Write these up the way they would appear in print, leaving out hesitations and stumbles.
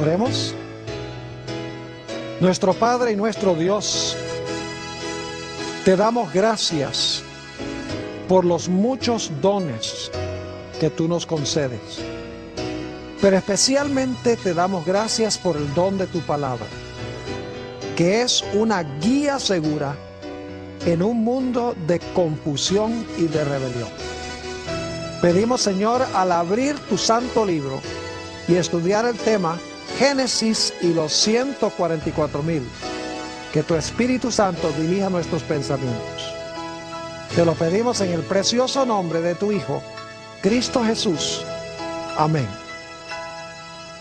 Oremos. Nuestro Padre y nuestro Dios, te damos gracias por los muchos dones que tú nos concedes. Pero especialmente te damos gracias por el don de tu palabra, que es una guía segura en un mundo de confusión y de rebelión. Pedimos, Señor, al abrir tu santo libro y estudiar el tema Génesis y los 144,000, que tu Espíritu Santo dirija nuestros pensamientos. Te lo pedimos en el precioso nombre de tu Hijo, Cristo Jesús. Amén.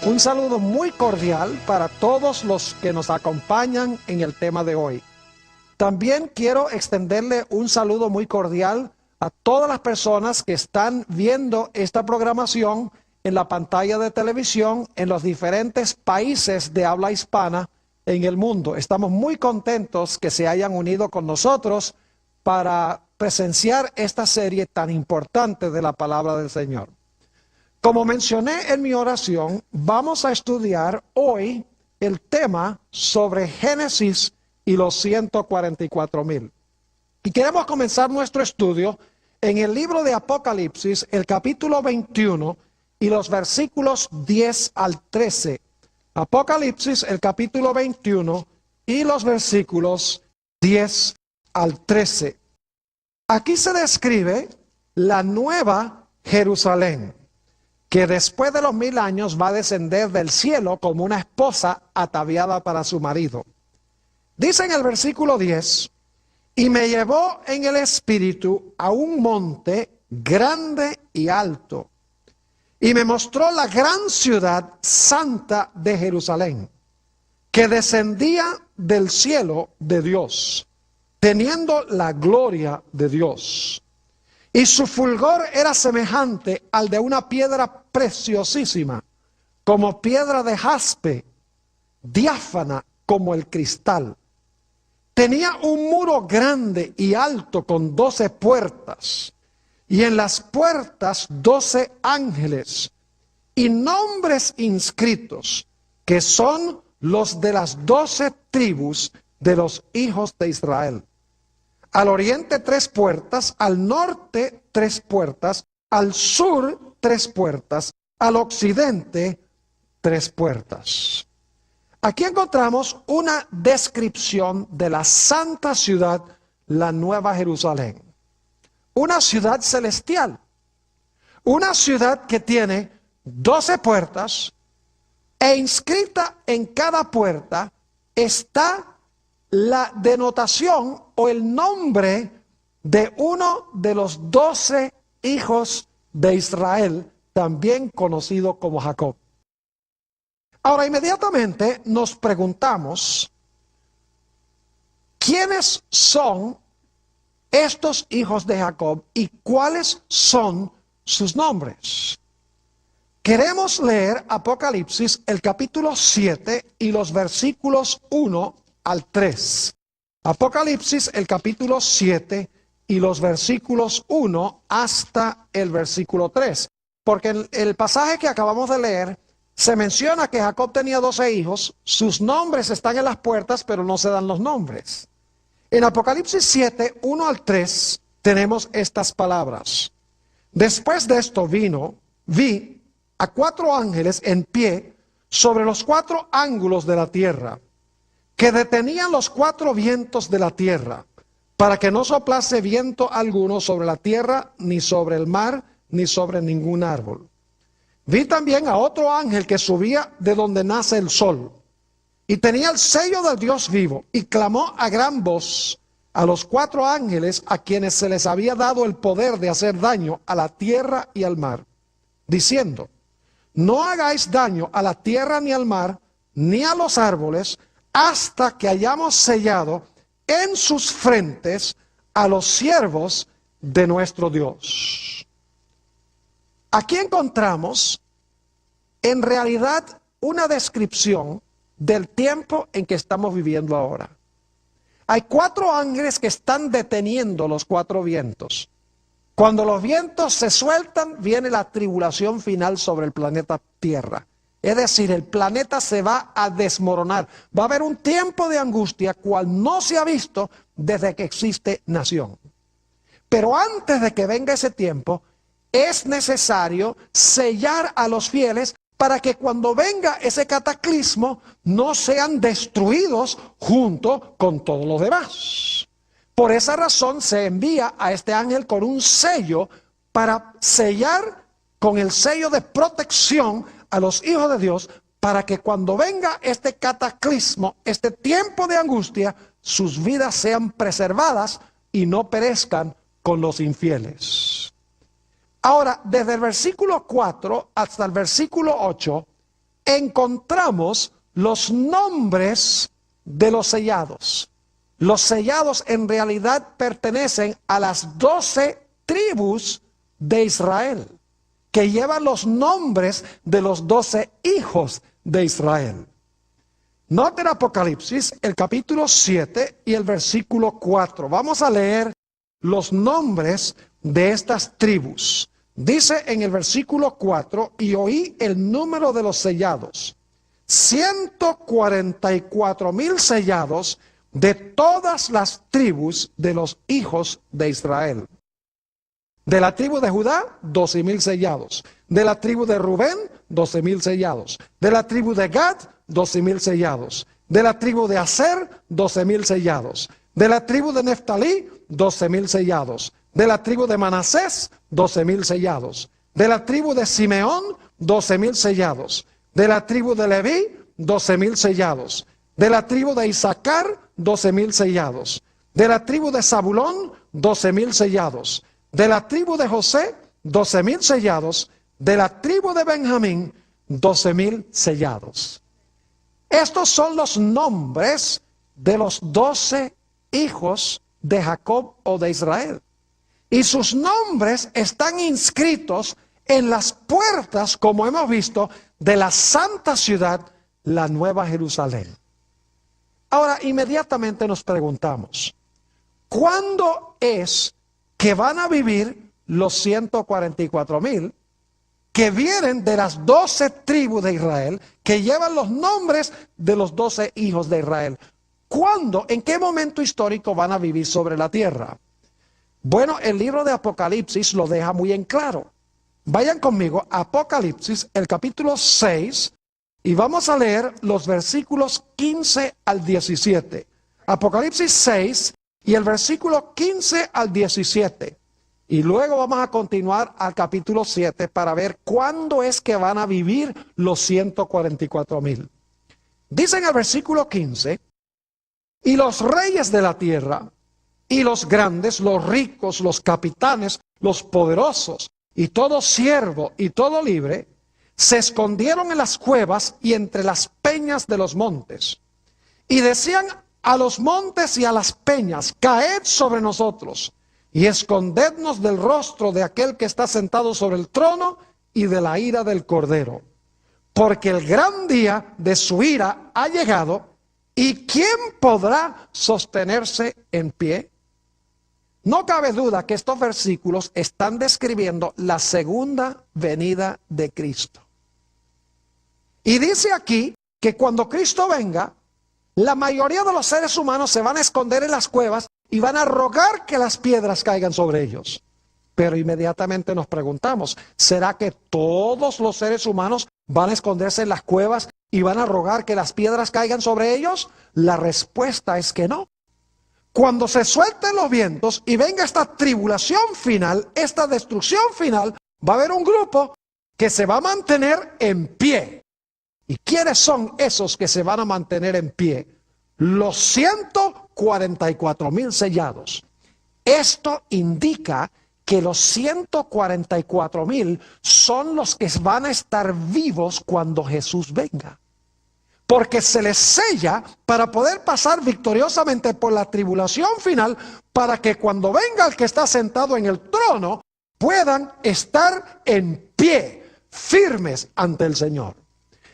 Un saludo muy cordial para todos los que nos acompañan en el tema de hoy. También quiero extenderle un saludo muy cordial a todas las personas que están viendo esta programación en la pantalla de televisión en los diferentes países de habla hispana en el mundo. Estamos muy contentos que se hayan unido con nosotros para presenciar esta serie tan importante de la palabra del Señor. Como mencioné en mi oración, vamos a estudiar hoy el tema sobre Génesis y los 144,000. Y queremos comenzar nuestro estudio en el libro de Apocalipsis, el capítulo 21 y los versículos 10 al 13. Apocalipsis, el capítulo 21 y los versículos 10 al 13. Aquí se describe la nueva Jerusalén, que después de los 1000 años va a descender del cielo como una esposa ataviada para su marido. Dice en el versículo 10, y me llevó en el espíritu a un monte grande y alto, y me mostró la gran ciudad santa de Jerusalén, que descendía del cielo de Dios, teniendo la gloria de Dios. Y su fulgor era semejante al de una piedra preciosísima, como piedra de jaspe, diáfana como el cristal. Tenía un muro grande y alto con 12 puertas, y en las puertas 12 ángeles, y nombres inscritos, que son los de las 12 tribus de los hijos de Israel. Al oriente 3 puertas, al norte 3 puertas, al sur 3 puertas, al occidente 3 puertas. Aquí encontramos una descripción de la santa ciudad, la Nueva Jerusalén. Una ciudad celestial. Una ciudad que tiene 12 puertas e inscrita en cada puerta está la denotación o el nombre de uno de los 12 hijos de Israel, también conocido como Jacob. Ahora, inmediatamente nos preguntamos, ¿quiénes son estos hijos de Jacob y cuáles son sus nombres? Queremos leer Apocalipsis, el capítulo 7 y los versículos 1 al 3. Apocalipsis, el capítulo 7 y los versículos 1 hasta el versículo 3. Porque en el pasaje que acabamos de leer, se menciona que Jacob tenía 12 hijos, sus nombres están en las puertas, pero no se dan los nombres. En Apocalipsis 7, 1 al 3, tenemos estas palabras. Después de esto vi a 4 ángeles en pie sobre los 4 ángulos de la tierra, que detenían los 4 vientos de la tierra, para que no soplase viento alguno sobre la tierra, ni sobre el mar, ni sobre ningún árbol. Vi también a otro ángel que subía de donde nace el sol, y tenía el sello del Dios vivo, y clamó a gran voz a los 4 ángeles a quienes se les había dado el poder de hacer daño a la tierra y al mar, diciendo, no hagáis daño a la tierra ni al mar, ni a los árboles, hasta que hayamos sellado en sus frentes a los siervos de nuestro Dios. Aquí encontramos en realidad una descripción del tiempo en que estamos viviendo ahora. Hay 4 ángeles que están deteniendo los 4 vientos. Cuando los vientos se sueltan, viene la tribulación final sobre el planeta Tierra. Es decir, el planeta se va a desmoronar. Va a haber un tiempo de angustia cual no se ha visto desde que existe nación. Pero antes de que venga ese tiempo, es necesario sellar a los fieles para que cuando venga ese cataclismo no sean destruidos junto con todos los demás. Por esa razón se envía a este ángel con un sello para sellar con el sello de protección a los hijos de Dios, para que cuando venga este cataclismo, este tiempo de angustia, sus vidas sean preservadas y no perezcan con los infieles. Ahora, desde el versículo 4 hasta el versículo 8, encontramos los nombres de los sellados. Los sellados en realidad pertenecen a las 12 tribus de Israel, que llevan los nombres de los 12 hijos de Israel. Noten Apocalipsis, el capítulo 7 y el versículo 4. Vamos a leer los nombres de estas tribus. Dice en el versículo 4, y oí el número de los sellados, 144,000 sellados de todas las tribus de los hijos de Israel. De la tribu de Judá, 12,000 sellados. De la tribu de Rubén, 12,000 sellados. De la tribu de Gad, 12,000 sellados. De la tribu de Aser, 12,000 sellados. De la tribu de Neftalí, 12,000 sellados. De la tribu de Manasés, 12,000 sellados. De la tribu de Simeón, 12,000 sellados. De la tribu de Leví, 12,000 sellados. De la tribu de Isaacar, 12,000 sellados. De la tribu de Zabulón, 12,000 sellados. De la tribu de José, 12,000 sellados. De la tribu de Benjamín, 12,000 sellados. Estos son los nombres de los 12 hijos de Jacob o de Israel. Y sus nombres están inscritos en las puertas, como hemos visto, de la santa ciudad, la Nueva Jerusalén. Ahora, inmediatamente nos preguntamos, ¿cuándo es que van a vivir los 144,000 que vienen de las 12 tribus de Israel, que llevan los nombres de los 12 hijos de Israel? ¿Cuándo, en qué momento histórico van a vivir sobre la tierra? Bueno, el libro de Apocalipsis lo deja muy en claro. Vayan conmigo a Apocalipsis, el capítulo 6, y vamos a leer los versículos 15 al 17. Apocalipsis 6 y el versículo 15 al 17. Y luego vamos a continuar al capítulo 7 para ver cuándo es que van a vivir los 144,000. Dice en el versículo 15, y los reyes de la tierra, y los grandes, los ricos, los capitanes, los poderosos, y todo siervo y todo libre, se escondieron en las cuevas y entre las peñas de los montes. Y decían a los montes y a las peñas, caed sobre nosotros, y escondednos del rostro de aquel que está sentado sobre el trono y de la ira del Cordero. Porque el gran día de su ira ha llegado, ¿y quién podrá sostenerse en pie? No cabe duda que estos versículos están describiendo la segunda venida de Cristo. Y dice aquí que cuando Cristo venga, la mayoría de los seres humanos se van a esconder en las cuevas y van a rogar que las piedras caigan sobre ellos. Pero inmediatamente nos preguntamos, ¿será que todos los seres humanos van a esconderse en las cuevas y van a rogar que las piedras caigan sobre ellos? La respuesta es que no. Cuando se suelten los vientos y venga esta tribulación final, esta destrucción final, va a haber un grupo que se va a mantener en pie. ¿Y quiénes son esos que se van a mantener en pie? Los 144,000 sellados. Esto indica que los 144,000 son los que van a estar vivos cuando Jesús venga. Porque se les sella para poder pasar victoriosamente por la tribulación final, para que cuando venga el que está sentado en el trono, puedan estar en pie, firmes ante el Señor.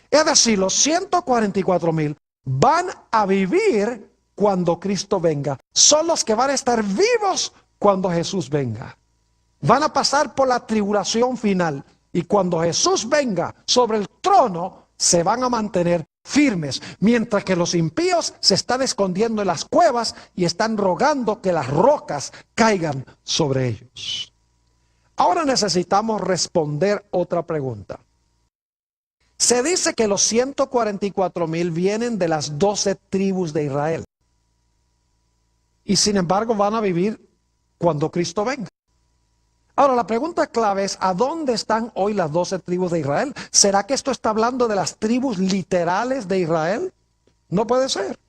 Es decir, los 144,000 van a vivir cuando Cristo venga. Son los que van a estar vivos cuando Jesús venga. Van a pasar por la tribulación final. Y cuando Jesús venga sobre el trono, se van a mantener firmes, mientras que los impíos se están escondiendo en las cuevas y están rogando que las rocas caigan sobre ellos. Ahora necesitamos responder otra pregunta. Se dice que los 144,000 vienen de las 12 tribus de Israel. Y sin embargo van a vivir cuando Cristo venga. Ahora la pregunta clave es, ¿a dónde están hoy las 12 tribus de Israel? ¿Será que esto está hablando de las tribus literales de Israel? No puede ser.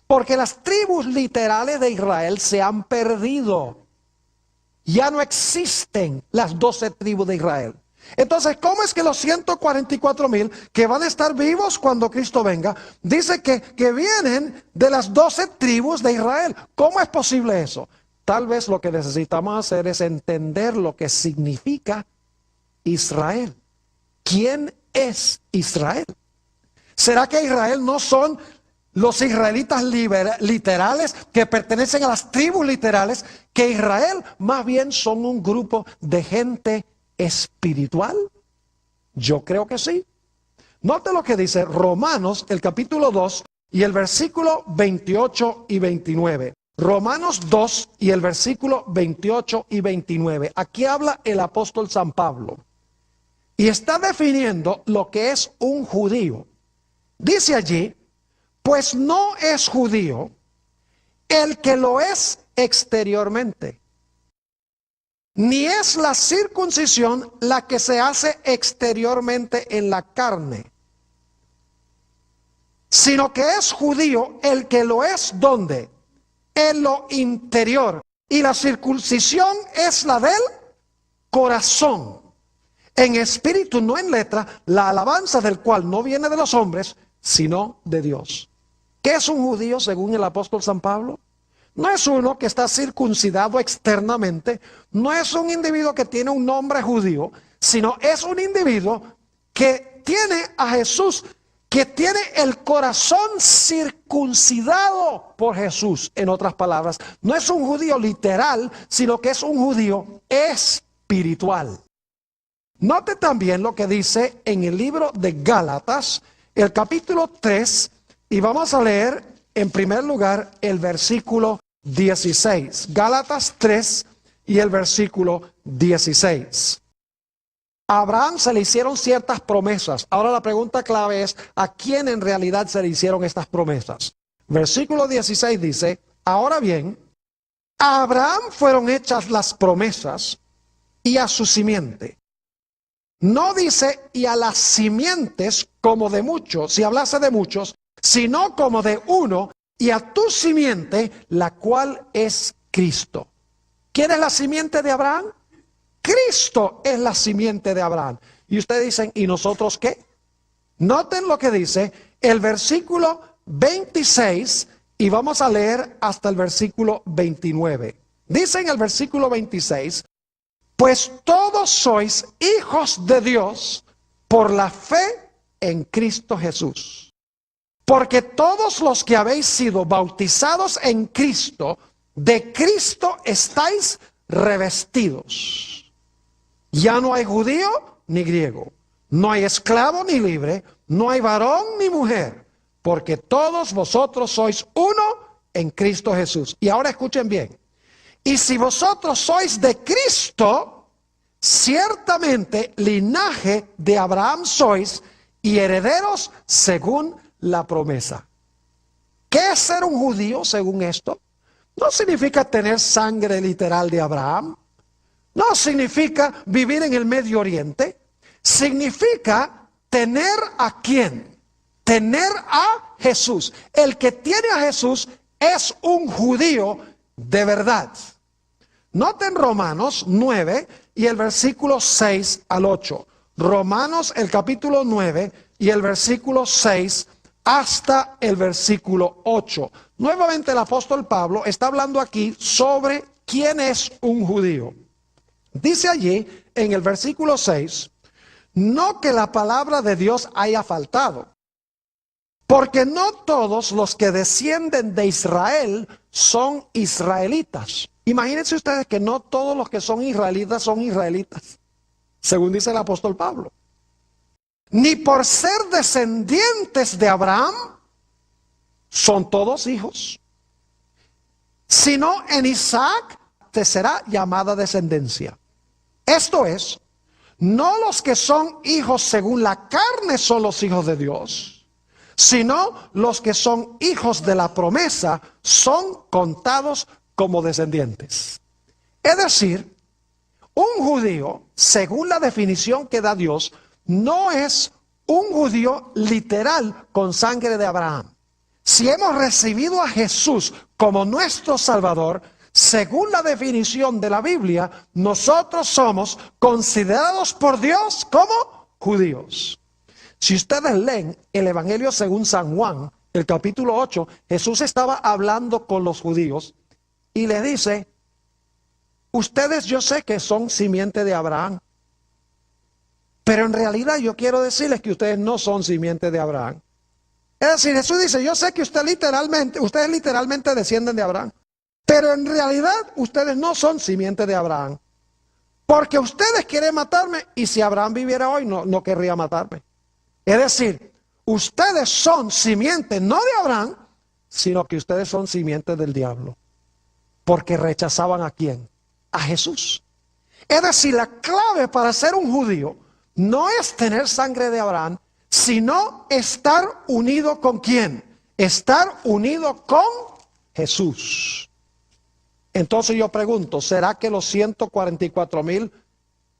Porque las tribus literales de Israel se han perdido. Ya no existen las 12 tribus de Israel. Entonces, ¿cómo es que los 144,000 que van a estar vivos cuando Cristo venga, dice que vienen de las 12 tribus de Israel? ¿Cómo es posible eso? Tal vez lo que necesitamos hacer es entender lo que significa Israel. ¿Quién es Israel? ¿Será que Israel no son los israelitas literales que pertenecen a las tribus literales? Que Israel más bien son un grupo de gente espiritual. Yo creo que sí. Note lo que dice Romanos, el capítulo 2 y el versículo 28 y 29. Romanos 2 y el versículo 28 y 29. Aquí habla el apóstol San Pablo y está definiendo lo que es un judío. Dice allí, pues no es judío el que lo es exteriormente, ni es la circuncisión la que se hace exteriormente en la carne, sino que es judío el que lo es ¿dónde? En lo interior. Y la circuncisión es la del corazón, en espíritu, no en letra, la alabanza del cual no viene de los hombres, sino de Dios. ¿Qué es un judío según el apóstol San Pablo? No es uno que está circuncidado externamente, no es un individuo que tiene un nombre judío, sino es un individuo que tiene a Jesús, que tiene el corazón circuncidado por Jesús. En otras palabras, no es un judío literal, sino que es un judío espiritual. Note también lo que dice en el libro de Gálatas, el capítulo 3, y vamos a leer en primer lugar el versículo 16. Gálatas 3 y el versículo 16. A Abraham se le hicieron ciertas promesas. Ahora la pregunta clave es, ¿a quién en realidad se le hicieron estas promesas? Versículo 16 dice, ahora bien, a Abraham fueron hechas las promesas y a su simiente. No dice y a las simientes como de muchos, si hablase de muchos, sino como de uno, y a tu simiente, la cual es Cristo. ¿Quién es la simiente de Abraham? Cristo es la simiente de Abraham. Y ustedes dicen, ¿y nosotros qué? Noten lo que dice el versículo 26 y vamos a leer hasta el versículo 29. Dice en el versículo 26, pues todos sois hijos de Dios por la fe en Cristo Jesús. Porque todos los que habéis sido bautizados en Cristo, de Cristo estáis revestidos. Ya no hay judío ni griego, no hay esclavo ni libre, no hay varón ni mujer, porque todos vosotros sois uno en Cristo Jesús. Y ahora escuchen bien. Y si vosotros sois de Cristo, ciertamente linaje de Abraham sois y herederos según la promesa. ¿Qué es ser un judío según esto? No significa tener sangre literal de Abraham. No significa vivir en el Medio Oriente. Significa tener ¿a quién? Tener a Jesús. El que tiene a Jesús es un judío de verdad. Noten Romanos 9 y el versículo 6 al 8. Romanos el capítulo 9 y el versículo 6 hasta el versículo 8. Nuevamente el apóstol Pablo está hablando aquí sobre quién es un judío. Dice allí en el versículo 6, no que la palabra de Dios haya faltado, porque no todos los que descienden de Israel son israelitas. Imagínense ustedes que no todos los que son israelitas, según dice el apóstol Pablo. ni por ser descendientes de Abraham, son todos hijos, sino en Isaac te será llamada descendencia. Esto es, no los que son hijos según la carne son los hijos de Dios, sino los que son hijos de la promesa son contados como descendientes. Es decir, un judío, según la definición que da Dios, no es un judío literal con sangre de Abraham. Si hemos recibido a Jesús como nuestro Salvador, según la definición de la Biblia, nosotros somos considerados por Dios como judíos. Si ustedes leen el Evangelio según San Juan, el capítulo 8, Jesús estaba hablando con los judíos y le dice: ustedes yo sé que son simiente de Abraham, pero en realidad yo quiero decirles que ustedes no son simiente de Abraham. Es decir, Jesús dice: yo sé que ustedes literalmente descienden de Abraham, pero en realidad ustedes no son simiente de Abraham, porque ustedes quieren matarme, y si Abraham viviera hoy no querría matarme. Es decir, ustedes son simiente no de Abraham, sino que ustedes son simiente del diablo, porque rechazaban ¿a quién? A Jesús. Es decir, la clave para ser un judío no es tener sangre de Abraham, sino estar unido ¿con quién? Estar unido con Jesús. Entonces yo pregunto, ¿será que los 144,000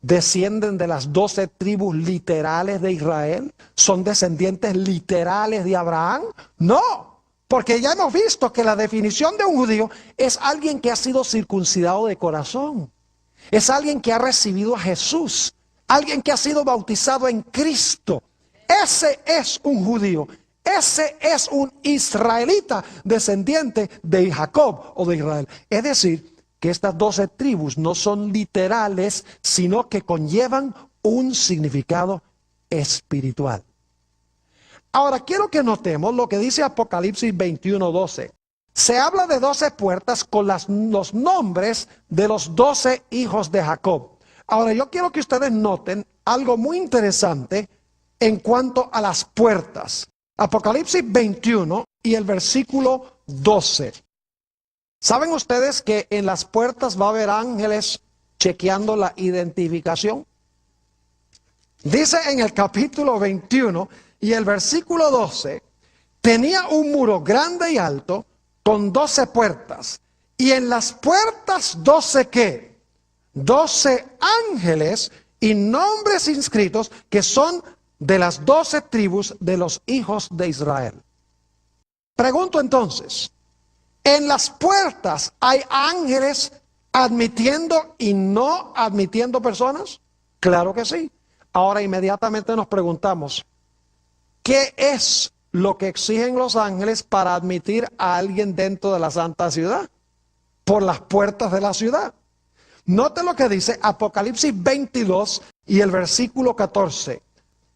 descienden de las 12 tribus literales de Israel? ¿Son descendientes literales de Abraham? No, porque ya hemos visto que la definición de un judío es alguien que ha sido circuncidado de corazón. Es alguien que ha recibido a Jesús, alguien que ha sido bautizado en Cristo. Ese es un judío, ese es un israelita descendiente de Jacob o de Israel. Es decir, que estas 12 tribus no son literales, sino que conllevan un significado espiritual. Ahora quiero que notemos lo que dice Apocalipsis 21:12. Se habla de 12 puertas con los nombres de los 12 hijos de Jacob. Ahora yo quiero que ustedes noten algo muy interesante en cuanto a las puertas. Apocalipsis 21 y el versículo 12. ¿Saben ustedes que en las puertas va a haber ángeles chequeando la identificación? Dice en el capítulo 21 y el versículo 12, tenía un muro grande y alto con 12 puertas. Y en las puertas 12 ¿qué? 12 ángeles y nombres inscritos que son de las 12 tribus de los hijos de Israel. Pregunto entonces, ¿en las puertas hay ángeles admitiendo y no admitiendo personas? Claro que sí. Ahora inmediatamente nos preguntamos, ¿qué es lo que exigen los ángeles para admitir a alguien dentro de la santa ciudad? Por las puertas de la ciudad. Note lo que dice Apocalipsis 22 y el versículo 14.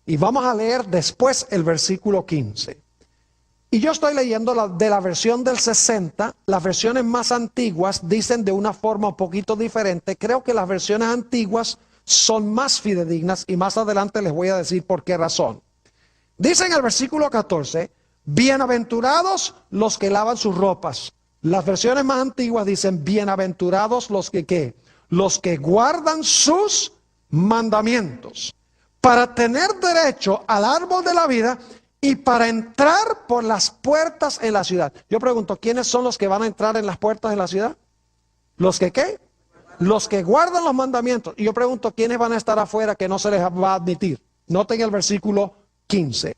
Y vamos a leer después el versículo 15. Y yo estoy leyendo de la versión del 60. Las versiones más antiguas dicen de una forma un poquito diferente. Creo que las versiones antiguas son más fidedignas y más adelante les voy a decir por qué razón. Dice en el versículo 14, bienaventurados los que lavan sus ropas. Las versiones más antiguas dicen, bienaventurados los que ¿qué? Los que guardan sus mandamientos, para tener derecho al árbol de la vida y para entrar por las puertas en la ciudad. Yo pregunto, ¿quiénes son los que van a entrar en las puertas de la ciudad? ¿Los que qué? Los que guardan los mandamientos. Y yo pregunto, ¿quiénes van a estar afuera que no se les va a admitir? Noten el versículo 15.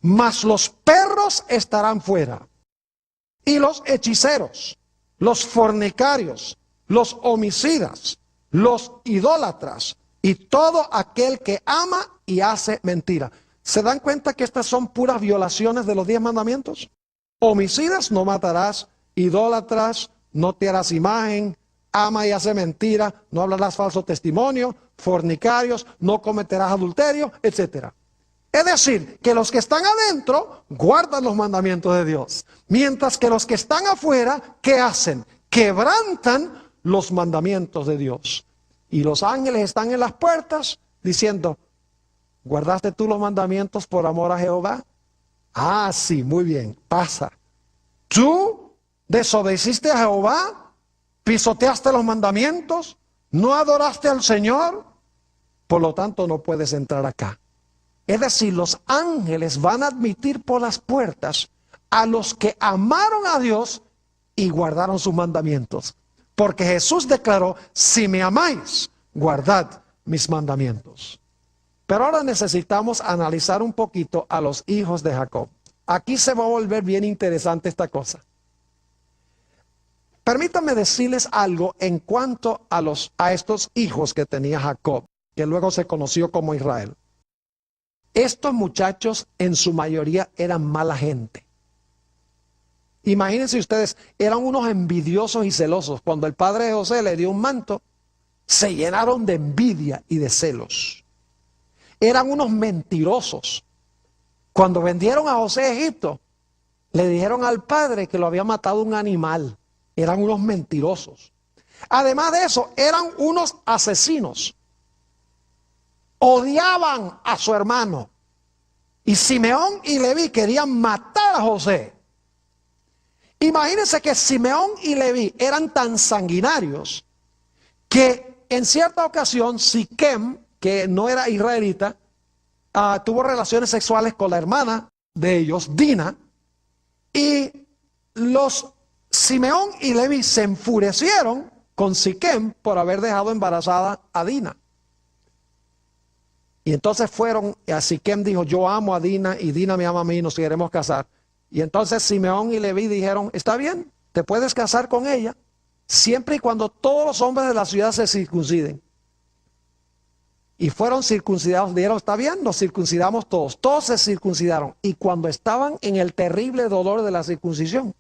Mas los perros estarán fuera, y los hechiceros, los fornicarios, los homicidas, los idólatras, y todo aquel que ama y hace mentira. ¿Se dan cuenta que estas son puras violaciones de los 10 mandamientos? Homicidas, no matarás. Idólatras, no te harás imagen. Ama y hace mentira, no hablarás falso testimonio. Fornicarios, no cometerás adulterio, etc. Es decir, que los que están adentro guardan los mandamientos de Dios. Mientras que los que están afuera, ¿qué hacen? Quebrantan los mandamientos de Dios. Y los ángeles están en las puertas diciendo, ¿Guardaste tú los mandamientos por amor a Jehová? Ah, sí, muy bien, pasa. ¿Tú desobedeciste a Jehová? ¿Pisoteaste los mandamientos? ¿No adoraste al Señor? Por lo tanto, no puedes entrar acá. Es decir, los ángeles van a admitir por las puertas a los que amaron a Dios y guardaron sus mandamientos. Porque Jesús declaró, si me amáis, guardad mis mandamientos. Pero ahora necesitamos analizar un poquito a los hijos de Jacob. Aquí se va a volver bien interesante esta cosa. Permítanme decirles algo en cuanto a estos hijos que tenía Jacob, que luego se conoció como Israel. Estos muchachos en su mayoría eran mala gente. Imagínense ustedes, eran unos envidiosos y celosos. Cuando el padre de José le dio un manto, se llenaron de envidia y de celos. Eran unos mentirosos. Cuando vendieron a José a Egipto, le dijeron al padre que lo había matado un animal. Eran unos mentirosos. Además de eso, eran unos asesinos. Odiaban a su hermano. Y Simeón y Leví querían matar a José. Imagínense que Simeón y Leví eran tan sanguinarios que en cierta ocasión Siquem, que no era israelita, tuvo relaciones sexuales con la hermana de ellos, Dina, y los Simeón y Leví se enfurecieron con Siquem por haber dejado embarazada a Dina. Y entonces fueron, a Siquem dijo, yo amo a Dina y Dina me ama a mí, nos queremos casar. Y entonces Simeón y Leví dijeron, está bien, te puedes casar con ella, siempre y cuando todos los hombres de la ciudad se circunciden. Y fueron circuncidados, dijeron, está bien, nos circuncidamos todos. Todos se circuncidaron. Y cuando estaban en el terrible dolor de la circuncisión,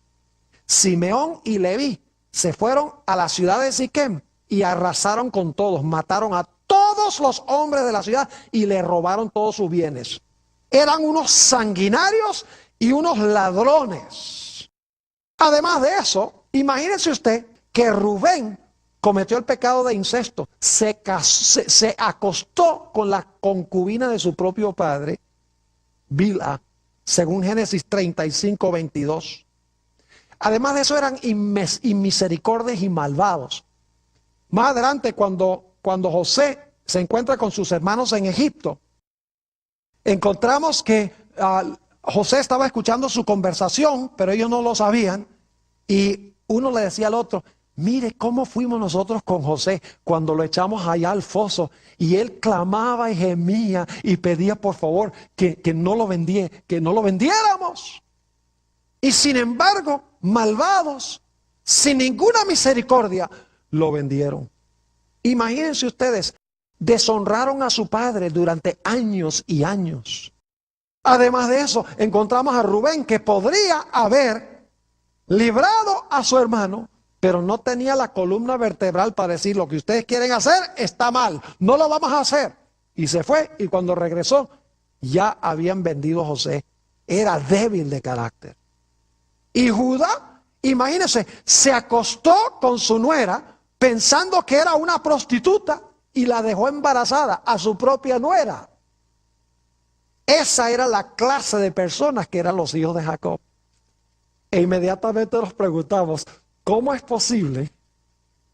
Simeón y Leví se fueron a la ciudad de Siquem y arrasaron con todos, mataron a todos los hombres de la ciudad y le robaron todos sus bienes. Eran unos sanguinarios y unos ladrones. Además de eso, imagínense usted que Rubén cometió el pecado de incesto, se acostó con la concubina de su propio padre, Bilha, según Génesis 35, 22. Además de eso eran inmisericordios y malvados. Más adelante cuando José se encuentra con sus hermanos en Egipto, encontramos que José estaba escuchando su conversación, pero ellos no lo sabían, y uno le decía al otro, mire cómo fuimos nosotros con José cuando lo echamos allá al foso y él clamaba y gemía y pedía por favor que no lo vendiéramos. Y sin embargo, malvados, sin ninguna misericordia, lo vendieron. Imagínense ustedes, deshonraron a su padre durante años y años. Además de eso, encontramos a Rubén que podría haber librado a su hermano, pero no tenía la columna vertebral para decir lo que ustedes quieren hacer está mal, no lo vamos a hacer. Y se fue y cuando regresó ya habían vendido a José. Era débil de carácter. Y Judá, imagínense, se acostó con su nuera pensando que era una prostituta y la dejó embarazada a su propia nuera. Esa era la clase de personas que eran los hijos de Jacob. E inmediatamente nos preguntamos, ¿cómo es posible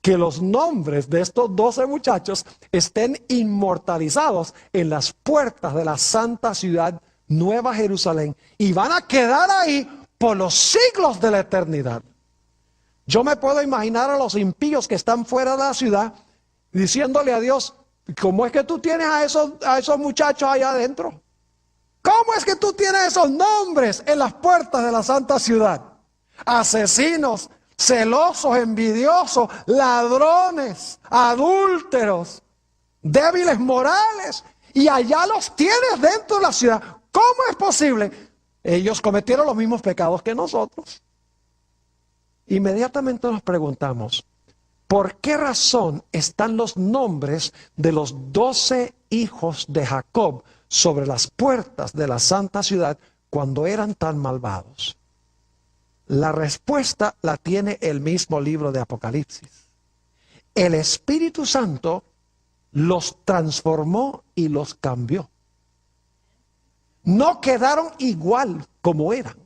que los nombres de estos 12 muchachos estén inmortalizados en las puertas de la santa ciudad Nueva Jerusalén y van a quedar ahí por los siglos de la eternidad? Yo me puedo imaginar a los impíos que están fuera de la ciudad diciéndole a Dios, ¿cómo es que tú tienes a esos muchachos allá adentro? ¿Cómo es que tú tienes esos nombres en las puertas de la santa ciudad? Asesinos, celosos, envidiosos, ladrones, adúlteros, débiles morales, y allá los tienes dentro de la ciudad. ¿Cómo es posible? Ellos cometieron los mismos pecados que nosotros. Inmediatamente nos preguntamos, ¿por qué razón están los nombres de los 12 hijos de Jacob sobre las puertas de la santa ciudad cuando eran tan malvados? La respuesta la tiene el mismo libro de Apocalipsis. El Espíritu Santo los transformó y los cambió. no quedaron igual como eran.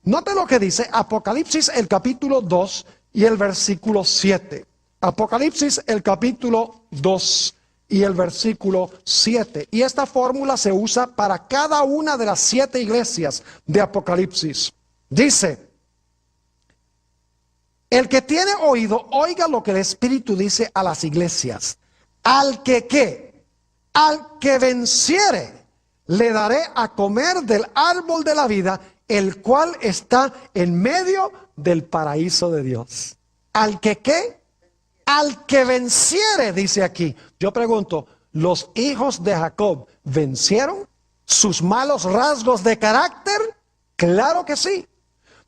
Note lo que dice Apocalipsis el capítulo 2 y el versículo 7. Apocalipsis el capítulo 2 y el versículo 7. Y esta fórmula se usa para cada una de las 7 iglesias de Apocalipsis. Dice: el que tiene oído, oiga lo que el Espíritu dice a las iglesias. Al que ¿qué? Al que venciere, le daré a comer del árbol de la vida, el cual está en medio del paraíso de Dios. Al que ¿qué? Al que venciere, dice aquí. Yo pregunto, ¿los hijos de Jacob vencieron sus malos rasgos de carácter? Claro que sí.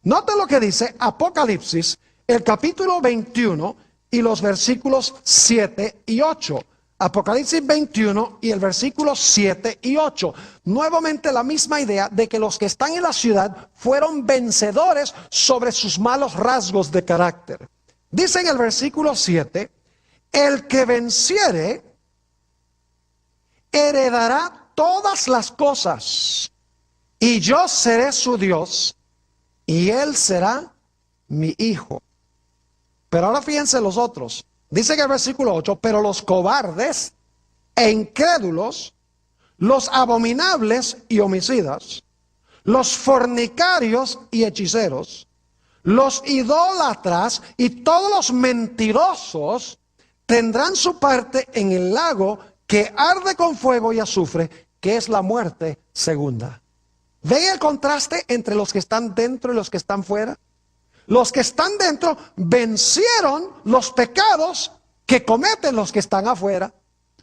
Note lo que dice Apocalipsis, el capítulo 21 y los versículos 7 y 8. Apocalipsis 21 y el versículo 7 y 8. Nuevamente la misma idea de que los que están en la ciudad fueron vencedores sobre sus malos rasgos de carácter. Dice en el versículo 7, el que venciere heredará todas las cosas, y yo seré su Dios, y él será mi hijo. Pero ahora fíjense los otros. Dice en el versículo 8, pero los cobardes e incrédulos, los abominables y homicidas, los fornicarios y hechiceros, los idólatras y todos los mentirosos tendrán su parte en el lago que arde con fuego y azufre, que es la muerte segunda. ¿Ven el contraste entre los que están dentro y los que están fuera? Los que están dentro vencieron los pecados que cometen los que están afuera.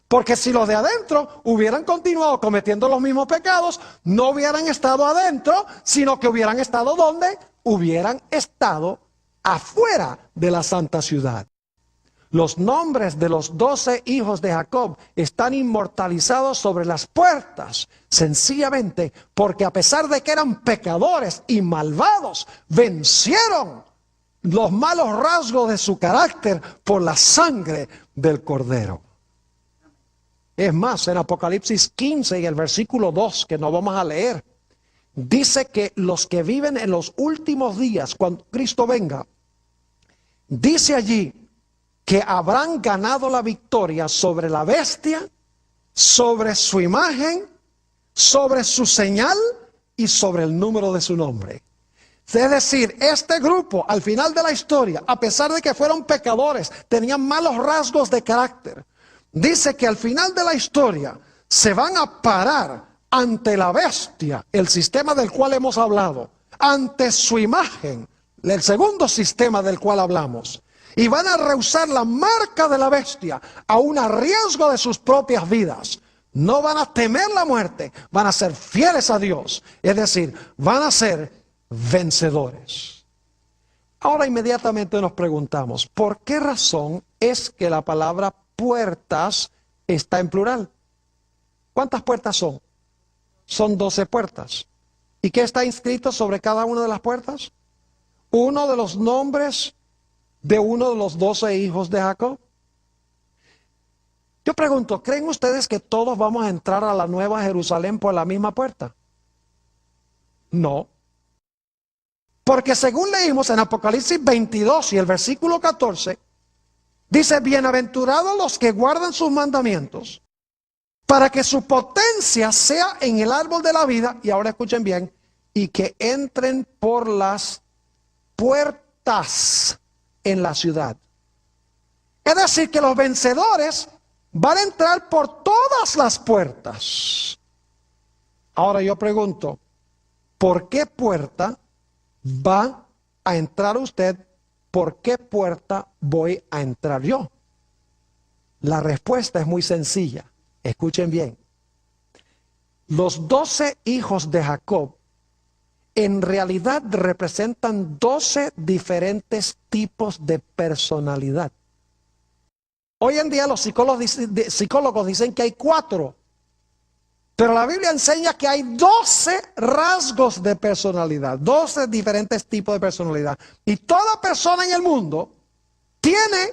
Porque si los de adentro hubieran continuado cometiendo los mismos pecados, no hubieran estado adentro, sino que hubieran estado ¿dónde? Hubieran estado afuera de la santa ciudad. Los nombres de los 12 hijos de Jacob están inmortalizados sobre las puertas, sencillamente porque a pesar de que eran pecadores y malvados, vencieron los malos rasgos de su carácter por la sangre del Cordero. Es más, en Apocalipsis 15 y el versículo 2, que no vamos a leer, dice que los que viven en los últimos días, cuando Cristo venga, dice allí que habrán ganado la victoria sobre la bestia, sobre su imagen, sobre su señal y sobre el número de su nombre. Es decir, este grupo al final de la historia, a pesar de que fueron pecadores, tenían malos rasgos de carácter, dice que al final de la historia se van a parar ante la bestia, el sistema del cual hemos hablado, ante su imagen, el segundo sistema del cual hablamos. Y van a rehusar la marca de la bestia, aún a riesgo de sus propias vidas. No van a temer la muerte, van a ser fieles a Dios. Es decir, van a ser vencedores. Ahora inmediatamente nos preguntamos, ¿por qué razón es que la palabra puertas está en plural? ¿Cuántas puertas son? Son 12 puertas. ¿Y qué está inscrito sobre cada una de las puertas? Uno de los nombres de uno de los 12 hijos de Jacob. Yo pregunto, ¿creen ustedes que todos vamos a entrar a la Nueva Jerusalén por la misma puerta? No. Porque según leímos en Apocalipsis 22 y el versículo 14, dice, bienaventurados los que guardan sus mandamientos, para que su potencia sea en el árbol de la vida, y ahora escuchen bien, y que entren por las puertas en la ciudad. Es decir, que los vencedores van a entrar por todas las puertas. Ahora yo pregunto, ¿por qué puerta va a entrar usted? ¿Por qué puerta voy a entrar yo? La respuesta es muy sencilla. Escuchen bien. Los 12 hijos de Jacob en realidad representan 12 diferentes tipos de personalidad. Hoy en día los psicólogos dicen que hay 4, pero la Biblia enseña que hay 12 rasgos de personalidad, 12 diferentes tipos de personalidad. Y toda persona en el mundo tiene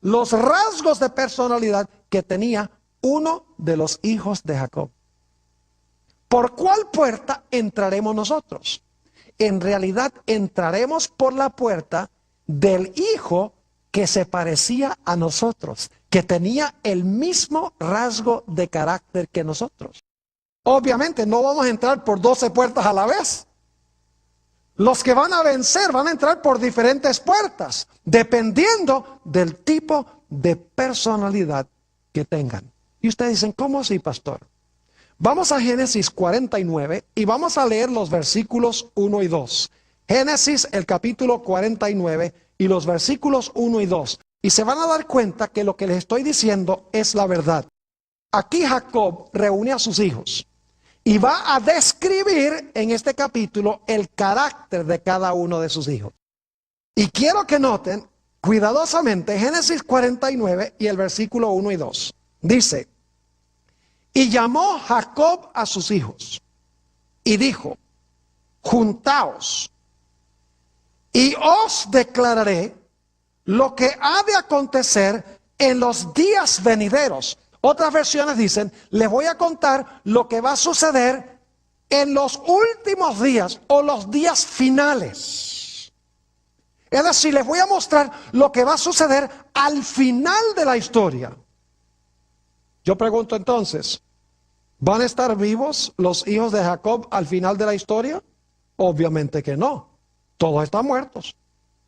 los rasgos de personalidad que tenía uno de los hijos de Jacob. ¿Por cuál puerta entraremos nosotros? En realidad entraremos por la puerta del hijo que se parecía a nosotros, que tenía el mismo rasgo de carácter que nosotros. Obviamente no vamos a entrar por 12 puertas a la vez. Los que van a vencer van a entrar por diferentes puertas, dependiendo del tipo de personalidad que tengan. Y ustedes dicen, ¿cómo así, pastor? Vamos a Génesis 49 y vamos a leer los versículos 1 y 2. Génesis, el capítulo 49 y los versículos 1 y 2. Y se van a dar cuenta que lo que les estoy diciendo es la verdad. Aquí Jacob reúne a sus hijos y va a describir en este capítulo el carácter de cada uno de sus hijos. Y quiero que noten cuidadosamente Génesis 49 y el versículo 1 y 2. Dice, y llamó Jacob a sus hijos y dijo, juntaos y os declararé lo que ha de acontecer en los días venideros. Otras versiones dicen, les voy a contar lo que va a suceder en los últimos días o los días finales. Es decir, les voy a mostrar lo que va a suceder al final de la historia. Yo pregunto entonces, ¿van a estar vivos los hijos de Jacob al final de la historia? Obviamente que no. Todos están muertos.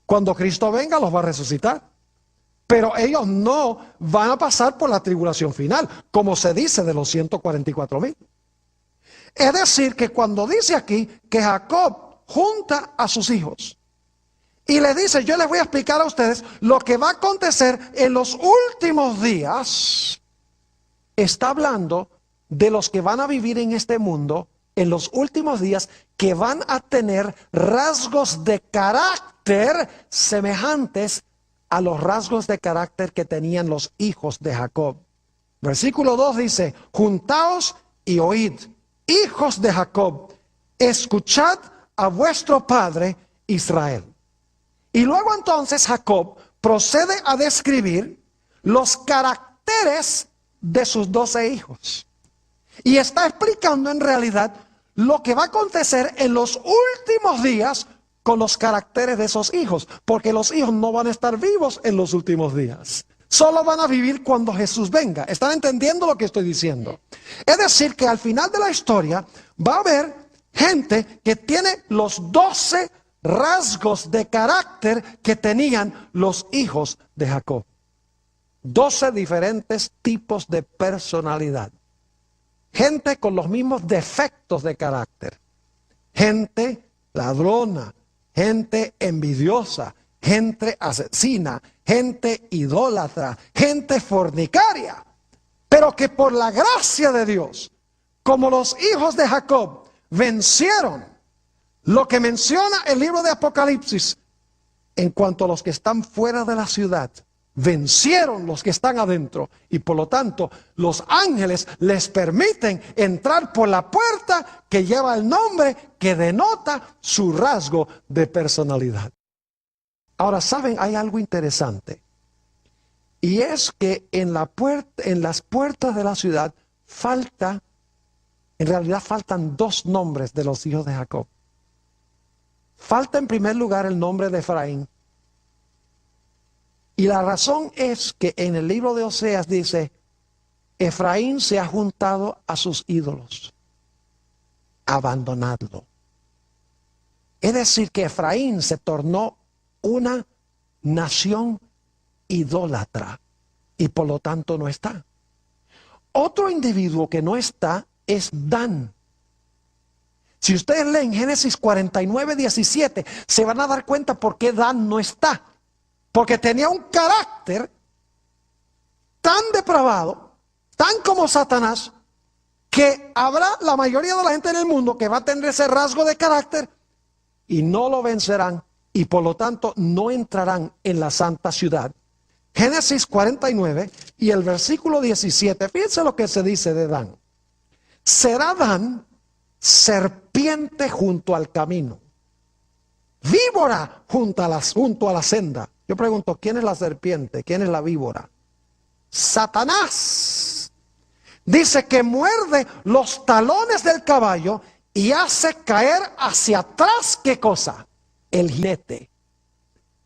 Cuando Cristo venga los va a resucitar. Pero ellos no van a pasar por la tribulación final, como se dice de los 144,000. Es decir, que cuando dice aquí que Jacob junta a sus hijos y le dice, yo les voy a explicar a ustedes lo que va a acontecer en los últimos días, está hablando de los que van a vivir en este mundo en los últimos días, que van a tener rasgos de carácter semejantes a los rasgos de carácter que tenían los hijos de Jacob. Versículo 2 dice, juntaos y oíd, hijos de Jacob, escuchad a vuestro padre Israel. Y luego entonces Jacob procede a describir los caracteres de sus 12 hijos. Y está explicando en realidad lo que va a acontecer en los últimos días con los caracteres de esos hijos. Porque los hijos no van a estar vivos en los últimos días. Solo van a vivir cuando Jesús venga. ¿Están entendiendo lo que estoy diciendo? Es decir, que al final de la historia va a haber gente que tiene los 12 rasgos de carácter que tenían los hijos de Jacob. 12 diferentes tipos de personalidad. Gente con los mismos defectos de carácter. Gente ladrona, gente envidiosa, gente asesina, gente idólatra, gente fornicaria. Pero que por la gracia de Dios, como los hijos de Jacob vencieron lo que menciona el libro de Apocalipsis, en cuanto a los que están fuera de la ciudad, vencieron los que están adentro, y por lo tanto los ángeles les permiten entrar por la puerta que lleva el nombre que denota su rasgo de personalidad. Ahora, ¿saben? Hay algo interesante, y es que en las puertas de la ciudad en realidad faltan 2 nombres de los hijos de Jacob. Falta en primer lugar el nombre de Efraín. Y la razón es que en el libro de Oseas dice, Efraín se ha juntado a sus ídolos, abandonadlo. Es decir, que Efraín se tornó una nación idólatra y por lo tanto no está. Otro individuo que no está es Dan. Si ustedes leen Génesis 49, 17, se van a dar cuenta por qué Dan no está. Porque tenía un carácter tan depravado, tan como Satanás, que habrá la mayoría de la gente en el mundo que va a tener ese rasgo de carácter y no lo vencerán y por lo tanto no entrarán en la santa ciudad. Génesis 49 y el versículo 17, fíjense lo que se dice de Dan. Será Dan serpiente junto al camino, víbora junto a la senda. Yo pregunto, ¿quién es la serpiente? ¿Quién es la víbora? Satanás. Dice que muerde los talones del caballo y hace caer hacia atrás, ¿qué cosa? El jinete.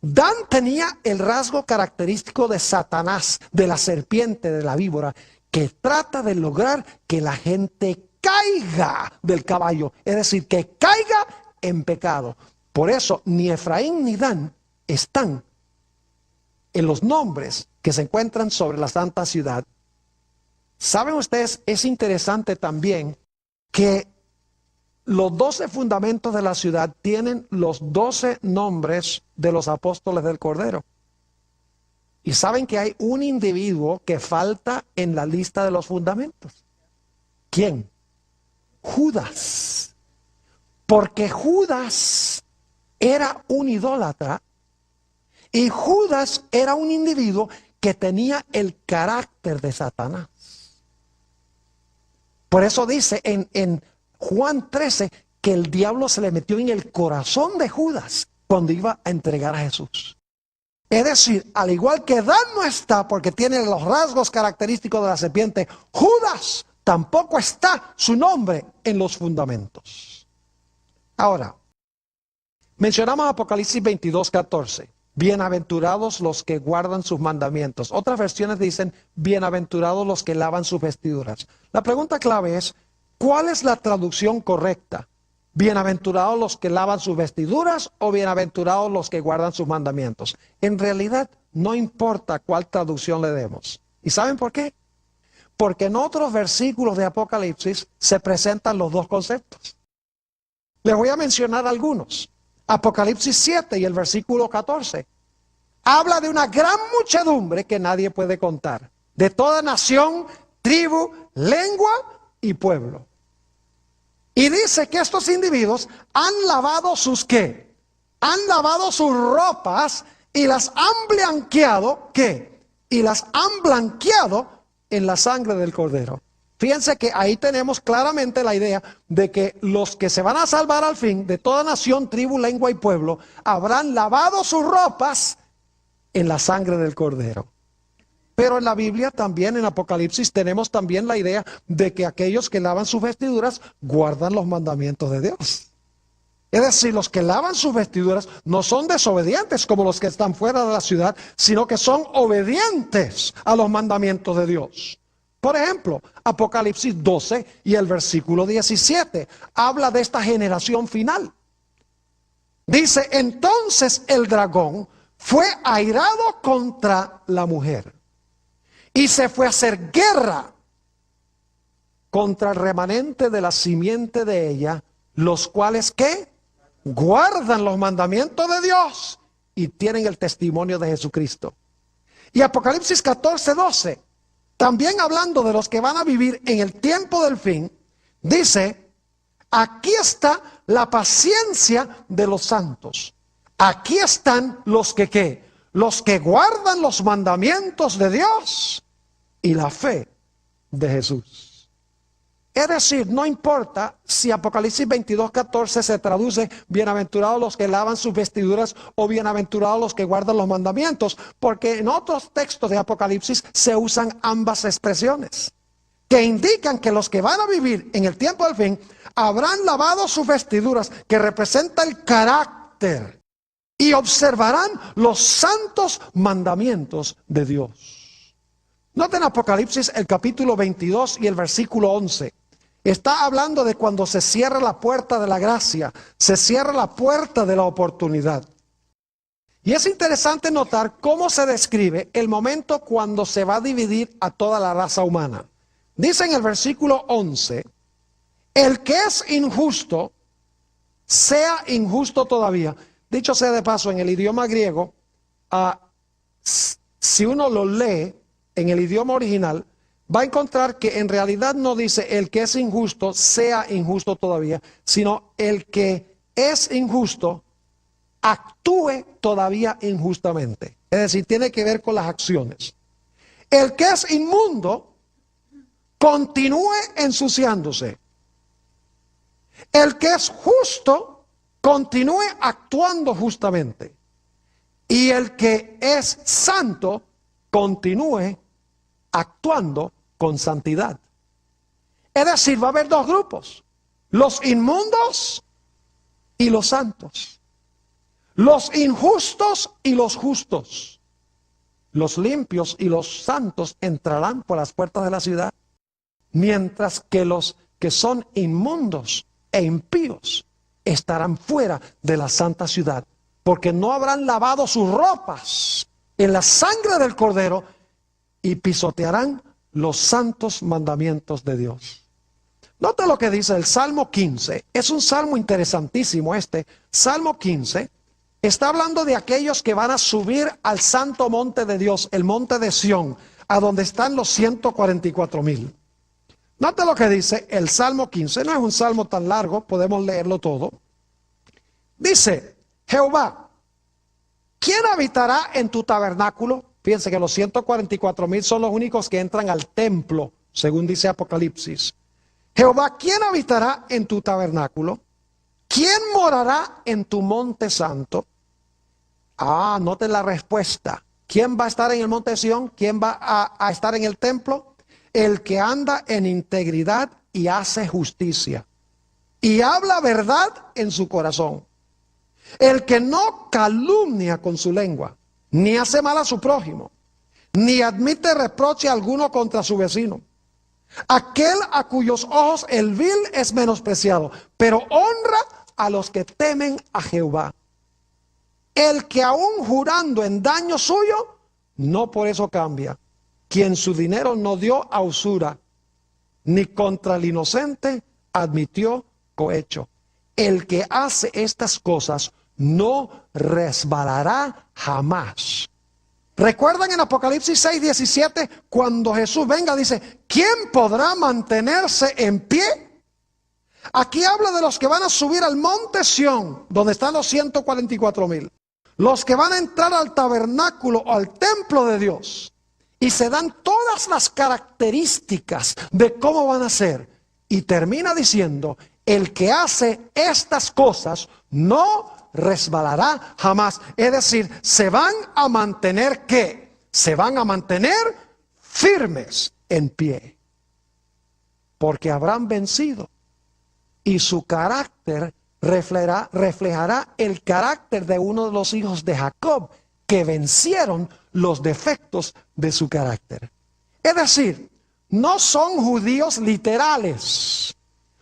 Dan tenía el rasgo característico de Satanás, de la serpiente, de la víbora, que trata de lograr que la gente caiga del caballo, es decir, que caiga en pecado. Por eso ni Efraín ni Dan están en los nombres que se encuentran sobre la santa ciudad. ¿Saben ustedes? Es interesante también que los 12 fundamentos de la ciudad tienen los 12 nombres de los apóstoles del Cordero. Y saben que hay un individuo que falta en la lista de los fundamentos. ¿Quién? Judas. Porque Judas era un idólatra y Judas era un individuo que tenía el carácter de Satanás. Por eso dice en Juan 13 que el diablo se le metió en el corazón de Judas cuando iba a entregar a Jesús. Es decir, al igual que Dan no está porque tiene los rasgos característicos de la serpiente, Judas tampoco está su nombre en los fundamentos. Ahora, mencionamos Apocalipsis 22:14. Bienaventurados los que guardan sus mandamientos. Otras versiones dicen, bienaventurados los que lavan sus vestiduras. La pregunta clave es, ¿cuál es la traducción correcta? ¿Bienaventurados los que lavan sus vestiduras o bienaventurados los que guardan sus mandamientos? En realidad, no importa cuál traducción le demos. ¿Y saben por qué? Porque en otros versículos de Apocalipsis se presentan los dos conceptos. Les voy a mencionar algunos. Apocalipsis 7 y el versículo 14. Habla de una gran muchedumbre que nadie puede contar. De toda nación, tribu, lengua y pueblo. Y dice que estos individuos han lavado sus ¿qué? Han lavado sus ropas y las han blanqueado, ¿qué? Y las han blanqueado en la sangre del Cordero. Fíjense que ahí tenemos claramente la idea de que los que se van a salvar al fin, de toda nación, tribu, lengua y pueblo, habrán lavado sus ropas en la sangre del Cordero. Pero en la Biblia también, en Apocalipsis, tenemos también la idea de que aquellos que lavan sus vestiduras guardan los mandamientos de Dios. Es decir, los que lavan sus vestiduras no son desobedientes como los que están fuera de la ciudad, sino que son obedientes a los mandamientos de Dios. Por ejemplo, Apocalipsis 12 y el versículo 17 habla de esta generación final. Dice, entonces el dragón fue airado contra la mujer y se fue a hacer guerra contra el remanente de la simiente de ella, los cuales ¿qué? Guardan los mandamientos de Dios y tienen el testimonio de Jesucristo. Y Apocalipsis 14:12, también hablando de los que van a vivir en el tiempo del fin, dice, aquí está la paciencia de los santos. Aquí están los que ¿qué? Los que guardan los mandamientos de Dios y la fe de Jesús. Es decir, no importa si Apocalipsis 22:14 se traduce bienaventurados los que lavan sus vestiduras o bienaventurados los que guardan los mandamientos, porque en otros textos de Apocalipsis se usan ambas expresiones, que indican que los que van a vivir en el tiempo del fin habrán lavado sus vestiduras, que representa el carácter, y observarán los santos mandamientos de Dios. Noten Apocalipsis el capítulo 22 y el versículo 11. Está hablando de cuando se cierra la puerta de la gracia, se cierra la puerta de la oportunidad. Y es interesante notar cómo se describe el momento cuando se va a dividir a toda la raza humana. Dice en el versículo 11, el que es injusto, sea injusto todavía. Dicho sea de paso, en el idioma griego, si uno lo lee en el idioma original, va a encontrar que en realidad no dice el que es injusto sea injusto todavía, sino el que es injusto actúe todavía injustamente. Es decir, tiene que ver con las acciones. El que es inmundo continúe ensuciándose. El que es justo continúe actuando justamente. Y el que es santo continúe actuando con santidad. Es decir, va a haber dos grupos: los inmundos y los santos, los injustos y los justos. Los limpios y los santos entrarán por las puertas de la ciudad, mientras que los que son inmundos e impíos estarán fuera de la santa ciudad, porque no habrán lavado sus ropas en la sangre del Cordero y pisotearán los santos mandamientos de Dios. Nota lo que dice el Salmo 15. Es un salmo interesantísimo este. Salmo 15 está hablando de aquellos que van a subir al santo monte de Dios, el monte de Sión, a donde están los 144,000. Nota lo que dice el Salmo 15. No es un salmo tan largo, podemos leerlo todo. Dice: Jehová, ¿quién habitará en tu tabernáculo? Fíjense que los 144,000 son los únicos que entran al templo, según dice Apocalipsis. Jehová, ¿quién habitará en tu tabernáculo? ¿Quién morará en tu monte santo? Noten la respuesta. ¿Quién va a estar en el monte de Sión? ¿Quién va a estar en el templo? El que anda en integridad y hace justicia, y habla verdad en su corazón. El que no calumnia con su lengua, ni hace mal a su prójimo, ni admite reproche alguno contra su vecino. Aquel a cuyos ojos el vil es menospreciado, pero honra a los que temen a Jehová. El que aún jurando en daño suyo, no por eso cambia. Quien su dinero no dio a usura, ni contra el inocente admitió cohecho. El que hace estas cosas no resbalará jamás. ¿Recuerdan en Apocalipsis 6:17 cuando Jesús venga? Dice: ¿quién podrá mantenerse en pie? Aquí habla de los que van a subir al monte Sión, donde están los 144,000. Los que van a entrar al tabernáculo o al templo de Dios. Y se dan todas las características de cómo van a ser. Y termina diciendo: el que hace estas cosas no resbalará jamás. Es decir, se van a mantener, ¿qué? Se van a mantener firmes en pie, porque habrán vencido, y su carácter reflejará el carácter de uno de los hijos de Jacob, que vencieron los defectos de su carácter. Es decir, no son judíos literales,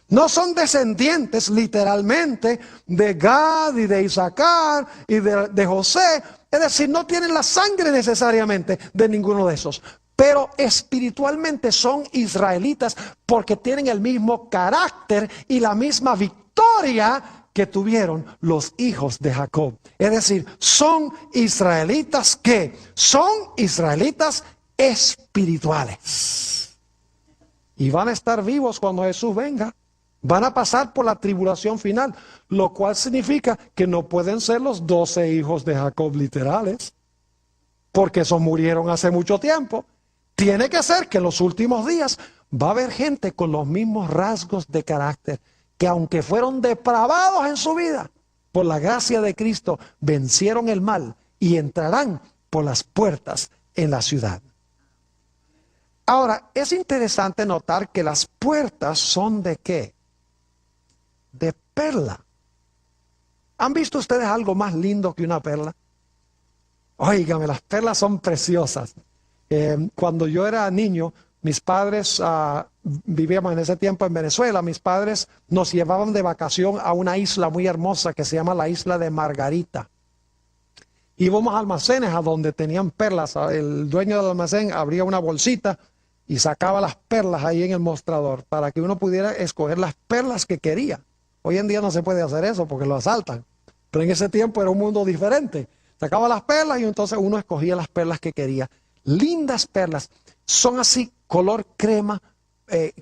no son descendientes literalmente de Gad y de Isaacar y de José. Es decir, no tienen la sangre necesariamente de ninguno de esos, pero espiritualmente son israelitas porque tienen el mismo carácter y la misma victoria que tuvieron los hijos de Jacob. Es decir, son israelitas que son israelitas espirituales. Y van a estar vivos cuando Jesús venga. Van a pasar por la tribulación final, lo cual significa que no pueden ser los 12 hijos de Jacob literales, porque esos murieron hace mucho tiempo. Tiene que ser que en los últimos días va a haber gente con los mismos rasgos de carácter, que aunque fueron depravados en su vida, por la gracia de Cristo vencieron el mal y entrarán por las puertas en la ciudad. Ahora, es interesante notar que las puertas son ¿de qué? De perla. ¿Han visto ustedes algo más lindo que una perla? Óigame, las perlas son preciosas. Cuando yo era niño, mis padres vivíamos en ese tiempo en Venezuela. Mis padres nos llevaban de vacación a una isla muy hermosa que se llama la isla de Margarita. Íbamos a almacenes a donde tenían perlas. El dueño del almacén abría una bolsita y sacaba las perlas ahí en el mostrador para que uno pudiera escoger las perlas que quería. Hoy en día no se puede hacer eso porque lo asaltan. Pero en ese tiempo era un mundo diferente. Sacaba las perlas y entonces uno escogía las perlas que quería. Lindas perlas. Son así color crema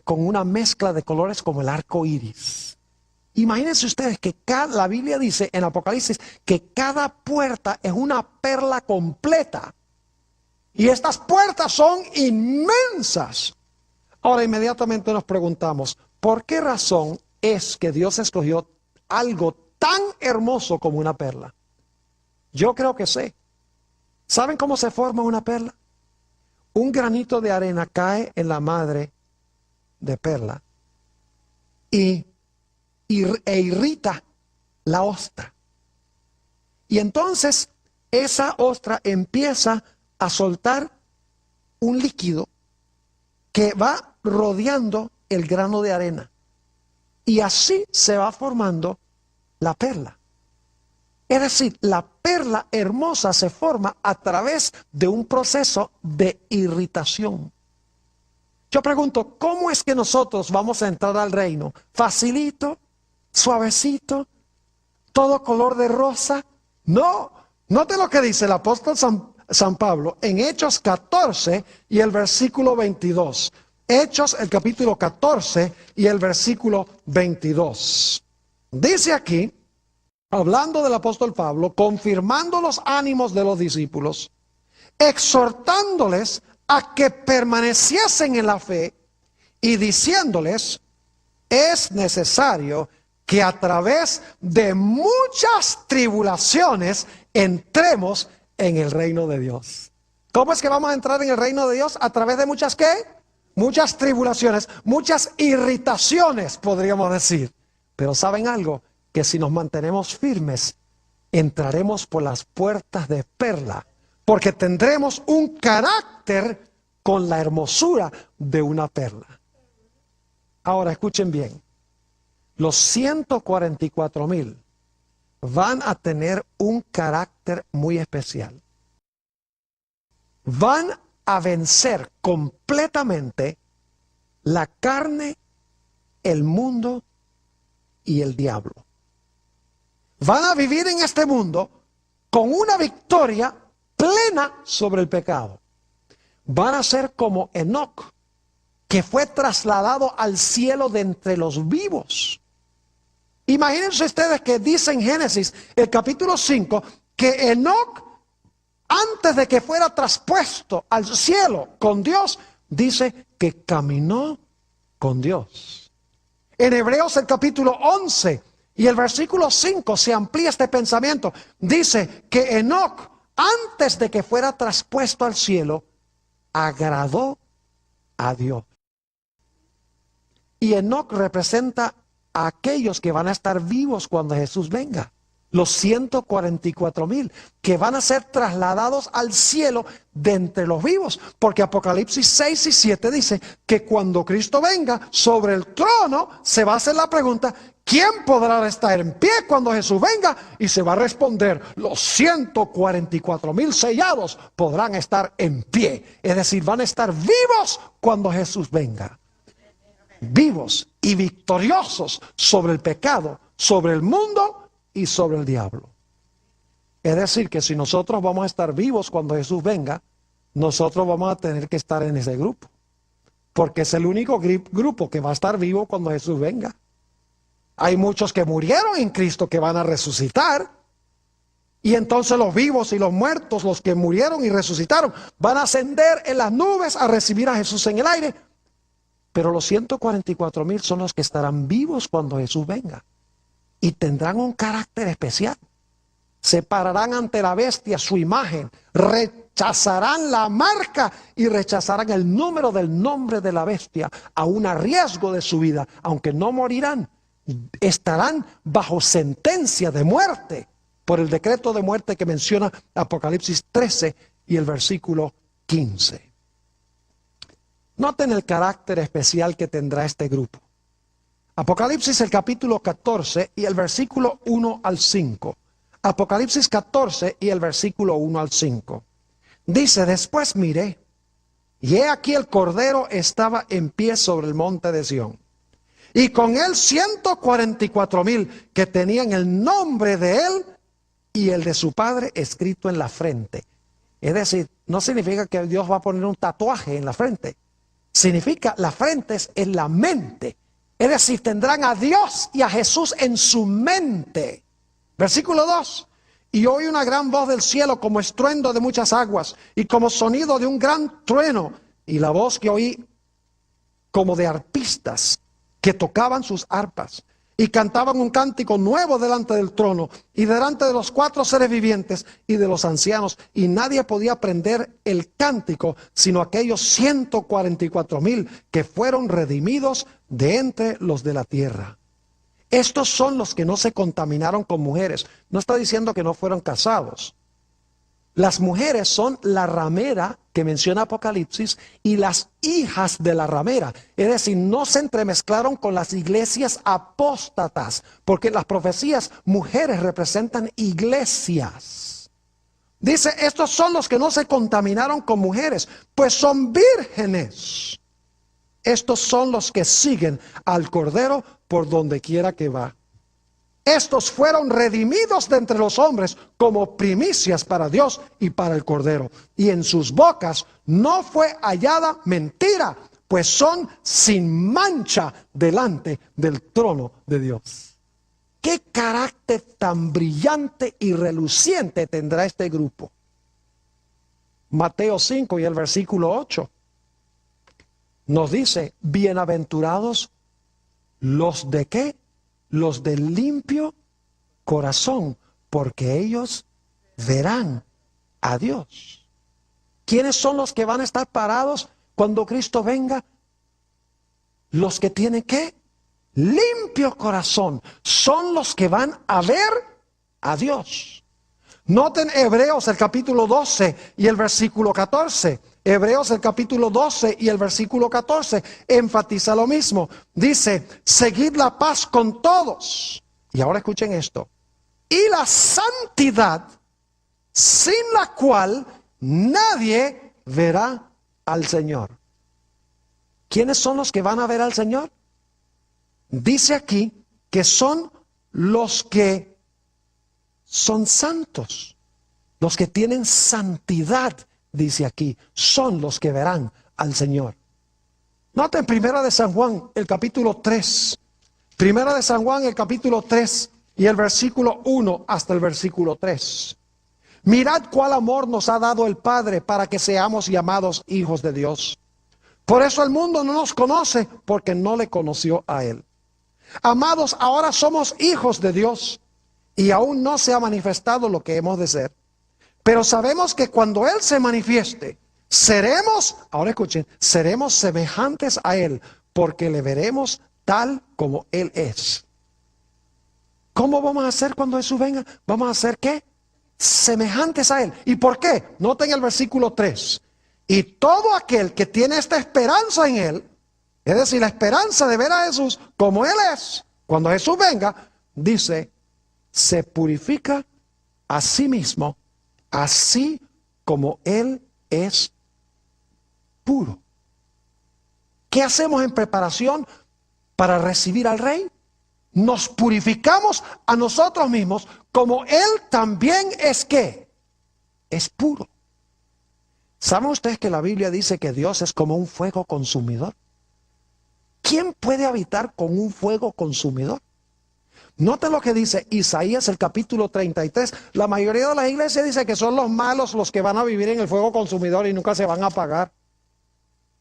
con una mezcla de colores como el arco iris. Imagínense ustedes que la Biblia dice en Apocalipsis que cada puerta es una perla completa. Y estas puertas son inmensas. Ahora inmediatamente nos preguntamos, ¿por qué razón es que Dios escogió algo tan hermoso como una perla? Yo creo que sé. ¿Saben cómo se forma una perla? Un granito de arena cae en la madre de perla e irrita la ostra. Y entonces esa ostra empieza a soltar un líquido que va rodeando el grano de arena. Y así se va formando la perla. Es decir, la perla hermosa se forma a través de un proceso de irritación. Yo pregunto, ¿cómo es que nosotros vamos a entrar al reino? ¿Facilito? ¿Suavecito? ¿Todo color de rosa? No. Note lo que dice el apóstol San Pablo en Hechos 14 y el versículo 22. Hechos, el capítulo 14 y el versículo 22. Dice aquí, hablando del apóstol Pablo, confirmando los ánimos de los discípulos, exhortándoles a que permaneciesen en la fe y diciéndoles, es necesario que a través de muchas tribulaciones entremos en el reino de Dios. ¿Cómo es que vamos a entrar en el reino de Dios? A través de muchas ¿qué? Muchas tribulaciones, muchas irritaciones, podríamos decir. Pero ¿saben algo? Que si nos mantenemos firmes, entraremos por las puertas de perla, porque tendremos un carácter con la hermosura de una perla. Ahora escuchen bien, los 144,000 van a tener un carácter muy especial. Van a vencer completamente la carne, el mundo y el diablo. Van a vivir en este mundo con una victoria plena sobre el pecado. Van a ser como Enoc, que fue trasladado al cielo de entre los vivos. Imagínense ustedes que dice en Génesis, el capítulo 5, que Enoc, antes de que fuera traspuesto al cielo con Dios, dice que caminó con Dios. En Hebreos el capítulo 11 y el versículo 5 se amplía este pensamiento. Dice que Enoc, antes de que fuera traspuesto al cielo, agradó a Dios. Y Enoc representa a aquellos que van a estar vivos cuando Jesús venga. Los 144,000 que van a ser trasladados al cielo de entre los vivos. Porque Apocalipsis 6 y 7 dice que cuando Cristo venga sobre el trono se va a hacer la pregunta, ¿quién podrá estar en pie cuando Jesús venga? Y se va a responder, los 144,000 sellados podrán estar en pie. Es decir, van a estar vivos cuando Jesús venga. Vivos y victoriosos sobre el pecado, sobre el mundo y sobre el diablo. Es decir, que si nosotros vamos a estar vivos cuando Jesús venga, nosotros vamos a tener que estar en ese grupo. Porque es el único grupo que va a estar vivo cuando Jesús venga. Hay muchos que murieron en Cristo que van a resucitar. Y entonces los vivos y los muertos, los que murieron y resucitaron, van a ascender en las nubes a recibir a Jesús en el aire. Pero los 144,000 son los que estarán vivos cuando Jesús venga. Y tendrán un carácter especial. Se pararán ante la bestia, su imagen, rechazarán la marca y rechazarán el número del nombre de la bestia, aún a riesgo de su vida, aunque no morirán. Estarán bajo sentencia de muerte por el decreto de muerte que menciona Apocalipsis 13 y el versículo 15. Noten el carácter especial que tendrá este grupo. Apocalipsis el capítulo 14 y el versículo 1 al 5. Apocalipsis 14 y el versículo 1 al 5. Dice, después miré, y he aquí el Cordero estaba en pie sobre el monte de Sión. Y con él 144,000 que tenían el nombre de él y el de su padre escrito en la frente. Es decir, no significa que Dios va a poner un tatuaje en la frente. Significa, la frente es en la mente. Es decir, tendrán a Dios y a Jesús en su mente. Versículo 2. Y oí una gran voz del cielo como estruendo de muchas aguas y como sonido de un gran trueno. Y la voz que oí como de arpistas que tocaban sus arpas. y cantaban un cántico nuevo delante del trono y delante de los 4 seres vivientes y de los ancianos, y nadie podía aprender el cántico sino aquellos 144,000 que fueron redimidos de entre los de la tierra. Estos son los que no se contaminaron con mujeres. No está diciendo que no fueron casados. Las mujeres son la ramera que menciona Apocalipsis y las hijas de la ramera. Es decir, no se entremezclaron con las iglesias apóstatas, porque las profecías mujeres representan iglesias. Dice, estos son los que no se contaminaron con mujeres, pues son vírgenes. Estos son los que siguen al Cordero por donde quiera que va. Estos fueron redimidos de entre los hombres como primicias para Dios y para el Cordero. Y en sus bocas no fue hallada mentira, pues son sin mancha delante del trono de Dios. ¿Qué carácter tan brillante y reluciente tendrá este grupo? Mateo 5 y el versículo 8 nos dice, bienaventurados los de ¿qué? Los de limpio corazón, porque ellos verán a Dios. ¿Quiénes son los que van a estar parados cuando Cristo venga? Los que tienen ¿qué? Limpio corazón. Son los que van a ver a Dios. Noten Hebreos el capítulo 12 y el versículo 14. Hebreos el capítulo 12 y el versículo 14 enfatiza lo mismo. Dice, seguid la paz con todos. Y ahora escuchen esto. Y la santidad, sin la cual nadie verá al Señor. ¿Quiénes son los que van a ver al Señor? Dice aquí que son los que son santos, los que tienen santidad. Dice aquí, son los que verán al Señor. Noten Primera de San Juan, el capítulo 3. Primera de San Juan, el capítulo 3 y el versículo 1 hasta el versículo 3. Mirad cuál amor nos ha dado el Padre para que seamos llamados hijos de Dios. Por eso el mundo no nos conoce, porque no le conoció a Él. Amados, ahora somos hijos de Dios y aún no se ha manifestado lo que hemos de ser. Pero sabemos que cuando Él se manifieste, seremos, ahora escuchen, seremos semejantes a Él, porque le veremos tal como Él es. ¿Cómo vamos a ser cuando Jesús venga? ¿Vamos a ser qué? Semejantes a Él. ¿Y por qué? Noten el versículo 3. Y todo aquel que tiene esta esperanza en Él, es decir, la esperanza de ver a Jesús como Él es, cuando Jesús venga, dice, se purifica a sí mismo, así como Él es puro. ¿Qué hacemos en preparación para recibir al Rey? Nos purificamos a nosotros mismos como Él también es ¿qué? Es puro. ¿Saben ustedes que la Biblia dice que Dios es como un fuego consumidor? ¿Quién puede habitar con un fuego consumidor? Noten lo que dice Isaías el capítulo 33. La mayoría de las iglesias dice que son los malos los que van a vivir en el fuego consumidor y nunca se van a apagar.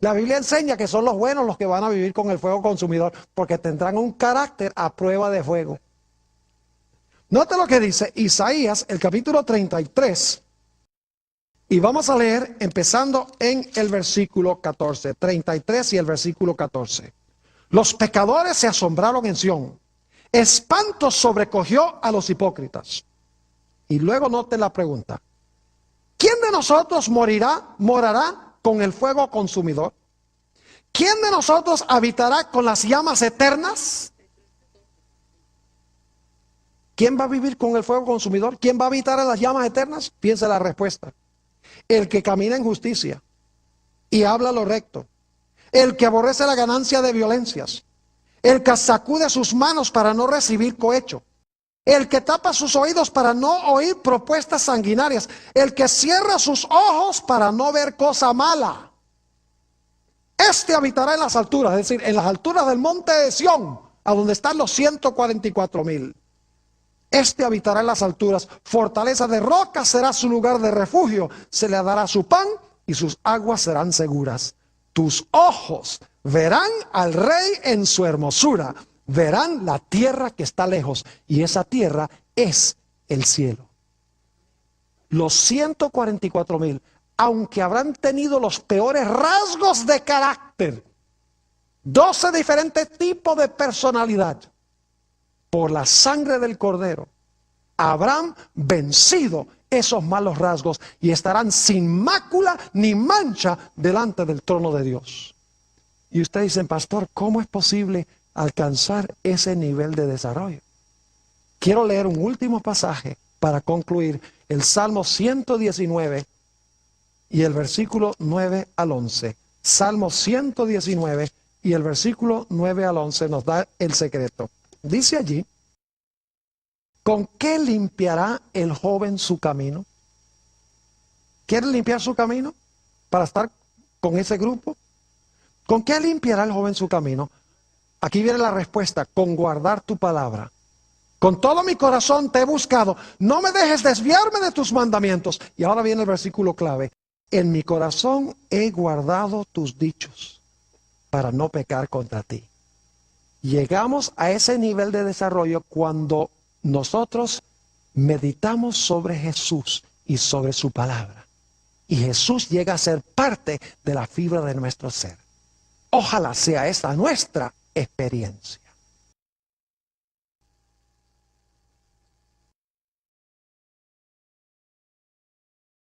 La Biblia enseña que son los buenos los que van a vivir con el fuego consumidor, porque tendrán un carácter a prueba de fuego. Noten lo que dice Isaías el capítulo 33. Y vamos a leer empezando en el versículo 14. 33 y el versículo 14. Los pecadores se asombraron en Sión. Espanto sobrecogió a los hipócritas. Y luego noten la pregunta. ¿Quién de nosotros morará con el fuego consumidor? ¿Quién de nosotros habitará con las llamas eternas? ¿Quién va a vivir con el fuego consumidor? ¿Quién va a habitar en las llamas eternas? Piensa la respuesta. El que camina en justicia y habla lo recto. El que aborrece la ganancia de violencias. El que sacude sus manos para no recibir cohecho. El que tapa sus oídos para no oír propuestas sanguinarias. El que cierra sus ojos para no ver cosa mala. Este habitará en las alturas, es decir, en las alturas del monte de Sión, a donde están los 144,000. Este habitará en las alturas, fortaleza de roca será su lugar de refugio. Se le dará su pan y sus aguas serán seguras. Tus ojos verán al Rey en su hermosura. verán la tierra que está lejos, y esa tierra es el cielo. Los 144,000, aunque habrán tenido los peores rasgos de carácter, 12 diferentes tipos de personalidad, por la sangre del Cordero, habrán vencido esos malos rasgos y estarán sin mácula ni mancha delante del trono de Dios. Y ustedes dicen, pastor, ¿cómo es posible alcanzar ese nivel de desarrollo? Quiero leer un último pasaje para concluir, el Salmo 119 y el versículo 9 al 11. Salmo 119 y el versículo 9 al 11 nos da el secreto. Dice allí, ¿con qué limpiará el joven su camino? ¿Quiere limpiar su camino para estar con ese grupo? ¿Con qué limpiará el joven su camino? Aquí viene la respuesta, con guardar tu palabra. Con todo mi corazón te he buscado, no me dejes desviarme de tus mandamientos. Y ahora viene el versículo clave, en mi corazón he guardado tus dichos para no pecar contra ti. Llegamos a ese nivel de desarrollo cuando nosotros meditamos sobre Jesús y sobre su palabra. Y Jesús llega a ser parte de la fibra de nuestro ser. Ojalá sea esta nuestra experiencia.